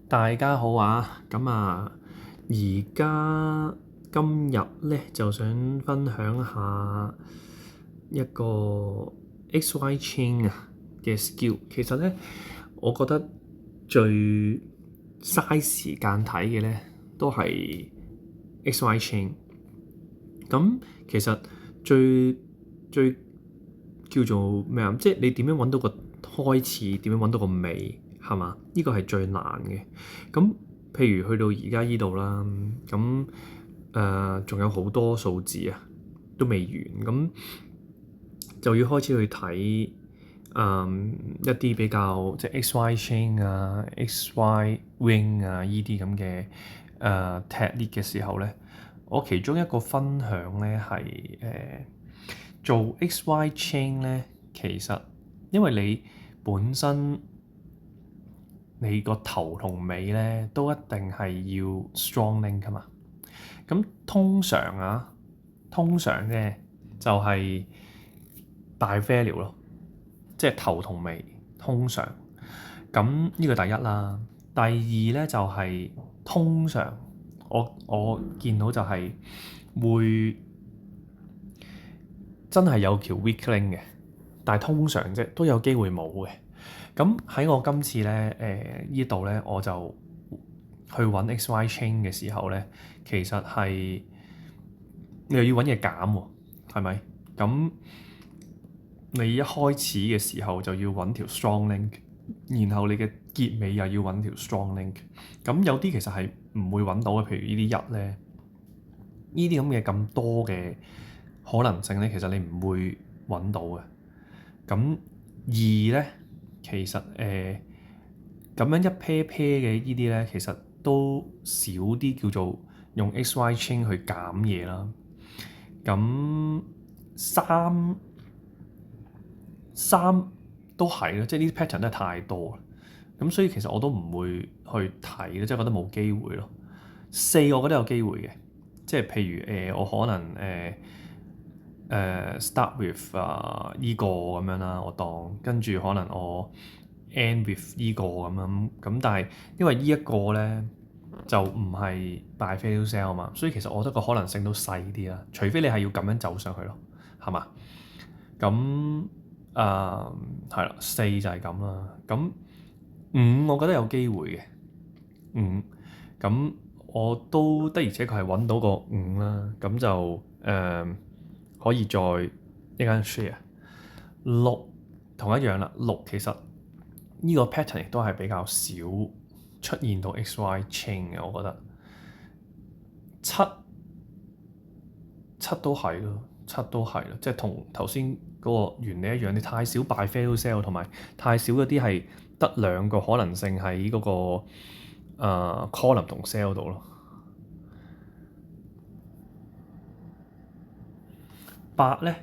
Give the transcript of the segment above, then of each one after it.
大家好啊，而家今日咧就想分享下一個 XY chain 啊嘅 skill。其實咧，我覺得最嘥時間睇嘅咧都係 XY chain。咁其實最叫做咩啊？即係你點樣揾到個開始，點樣揾到個尾，係嘛？呢個係最難嘅。咁譬如去到而家依度啦，咁仲有好多數字啊，都未完，咁就要開始去睇一啲比較即係 XY chain 啊、XY ring 啊依啲咁嘅technique 嘅時候咧，我其中一個分享咧係做 XY chain 咧，其實因為你本身你個頭同尾咧都一定係要 strong link 㗎嘛。咁通常嘅就係大 value 咯，即係頭同尾通常。咁呢個第一啦。第二咧就係通常我見到就係會真係有條 weak link 嘅，但係通常啫都有機會冇嘅。咁喺我今次咧呢度咧，我就去揾 XY chain 嘅時候咧，其實係你又要揾嘢減喎，係咪？咁你一開始嘅時候就要揾條 strong link，然後你嘅結尾又要揾條 strong link。咁有啲其實係唔會揾到嘅，譬如呢啲一咧，呢啲咁嘅咁多嘅可能性咧，其實你唔會揾到嘅。咁二咧，其實咁樣一 pair pair 嘅呢啲咧，其實都少啲叫做用 XY chain 去減嘢啦。咁三都係咯，即係呢啲 pattern 都係太多啦。咁所以其實我都唔會去睇咯，即係覺得冇機會咯。四我覺得有機會嘅，即係譬如我可能start with 依個咁樣啦，我當跟住可能我 end with 依個咁樣咁，但係因為呢一個咧就唔係 buy fail sell 啊嘛，所以其實我覺得個可能性都細啲啦，除非你係要咁樣走上去咯，係嘛？咁係啦，四就係咁啦。咁五我覺得有機會嘅，五咁我都的而且確係揾到個五啦，咁就可以再一間 share。六同一樣啦，六其實呢個 pattern 亦都係比較少出現到 XY chain 嘅，我覺得七都係咯，七都係咯，即係同頭先嗰個原理一樣，你太少 buy fail sell 同埋太少嗰啲係得兩個可能性喺嗰個column 同 cell 度咯。八咧，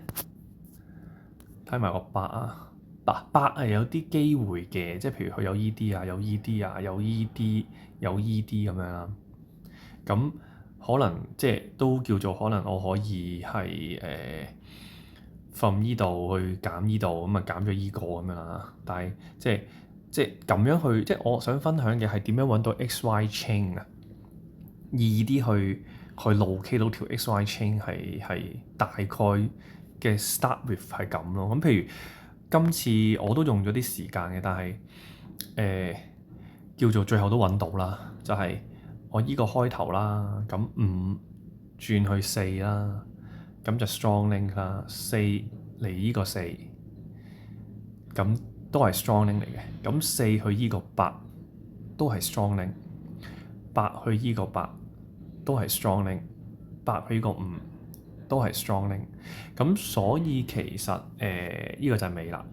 睇埋個八啊，八係有啲機會嘅，即係譬如佢有 ED 啊，有 ED 啊，有 ED 有 ED 咁樣啦。咁可能即係都叫做可能我可以係from 依度去減依度，咁啊減咗依個咁樣啦。但係即係咁樣去，即係我想分享嘅係點樣揾到 XY chain 啊，易啲去 locate 到條 XY chain 係大概嘅 start with 係咁咯。咁譬如今次我都用咗啲時間嘅，但係叫做最後都揾到啦，就係我依個開頭啦，咁五轉去四啦，咁就 strong link 啦，四嚟依個四，咁都係 strong link 嚟嘅。咁四去依個八都係 strong link，八去依個八都係 strong link，八去依個五都係 strong link。咁所以其實依個就係尾啦。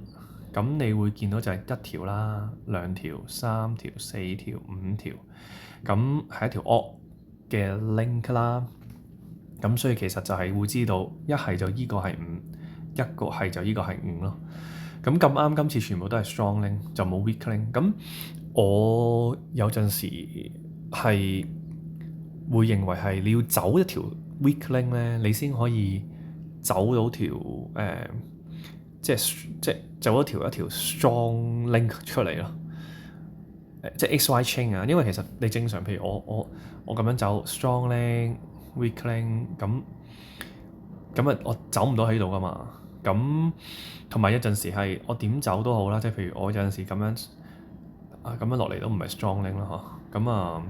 咁你會見到就係一條啦、兩條、三條、四條、五條，咁係一條 odd 嘅 link 啦。咁所以其實就係會知道一係就依個係五，一個係就依個係五咯。咁咁啱今次全部都係 strong link，就冇 weak link。咁我有陣時係會認為係你要走一條 weak link 咧，你先可以走到條即係走一條 strong link 出嚟咯。即係 XY chain 啊，因為其實你正常，譬如我咁樣走 strong link weak link 咁我走唔到喺度噶嘛。咁同埋有陣時係我點走都好啦，即係譬如我有陣時咁樣落嚟都唔係 strong link 啦嗬。咁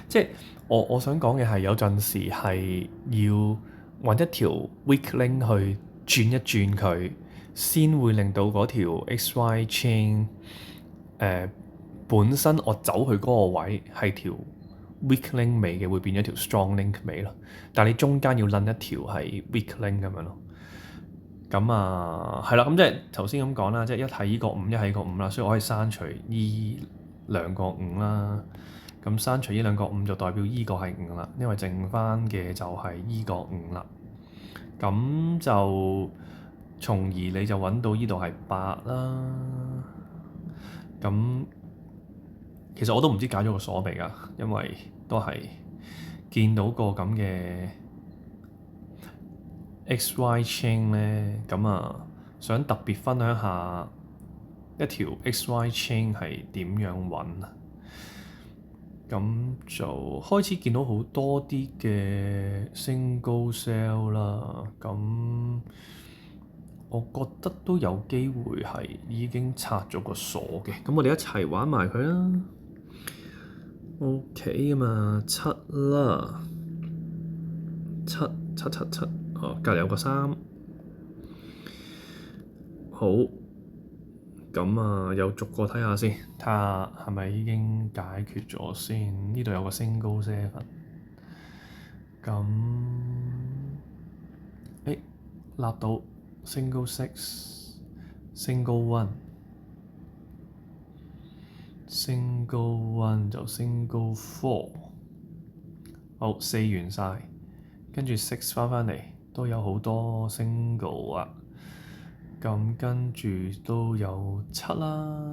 即係我想講嘅係有陣時係要揾一條 weak link 去轉一轉佢，先會令到嗰條 XY chain 本身我走去嗰個位係條 weak link 尾嘅，會變咗條 strong link 尾咯。但係你中間要撚一條係 weak link 咁樣咯。咁係啦，咁即係頭先咁講啦，即係一係依個5，一係依個5啦，所以我可以刪除依兩個5啦。咁刪除依兩個5就代表依個係5啦，因為剩翻嘅就係依個5啦。咁就從而你就揾到依度係8啦。咁其實我都唔知解咗個鎖未㗎，因為都係見到個咁嘅 XY chain 咧，咁想特別分享下一條 XY chain 係點樣揾啊？咁就開始見到好多啲嘅 single cell 啦。咁我覺得都有機會係已經拆咗個鎖嘅。咁我哋一齊玩埋佢啦。OK 啊嘛，7啦，7，隔離有個3。好，咁又逐個睇下先，睇下係咪已經解決咗先。呢度有個 single 7，咁立到 single 6，single 1，single 1就 single 4。好，4完晒，跟住6返嚟都有好多 single 啊。咁跟住都有7啦，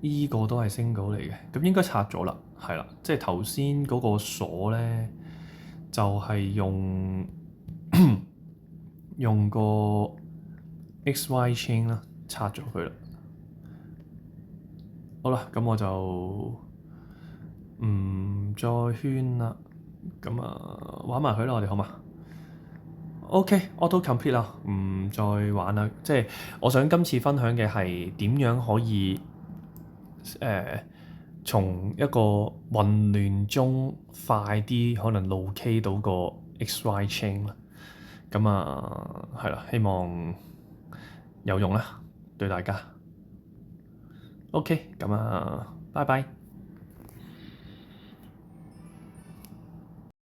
依個都係 single 嚟嘅，咁應該拆咗啦，係啦，即係頭先嗰個鎖咧，就係用個 XY chain 啦，拆咗佢啦。好啦，咁我就唔再圈啦，咁玩埋佢啦，我哋好嘛？OK，auto complete 啦，唔再玩啦。即係我想今次分享嘅係點樣可以從一個混亂中快啲可能 locate 到個 XY chain 啦。咁係啦，希望有用啦，對大家。OK，咁拜拜。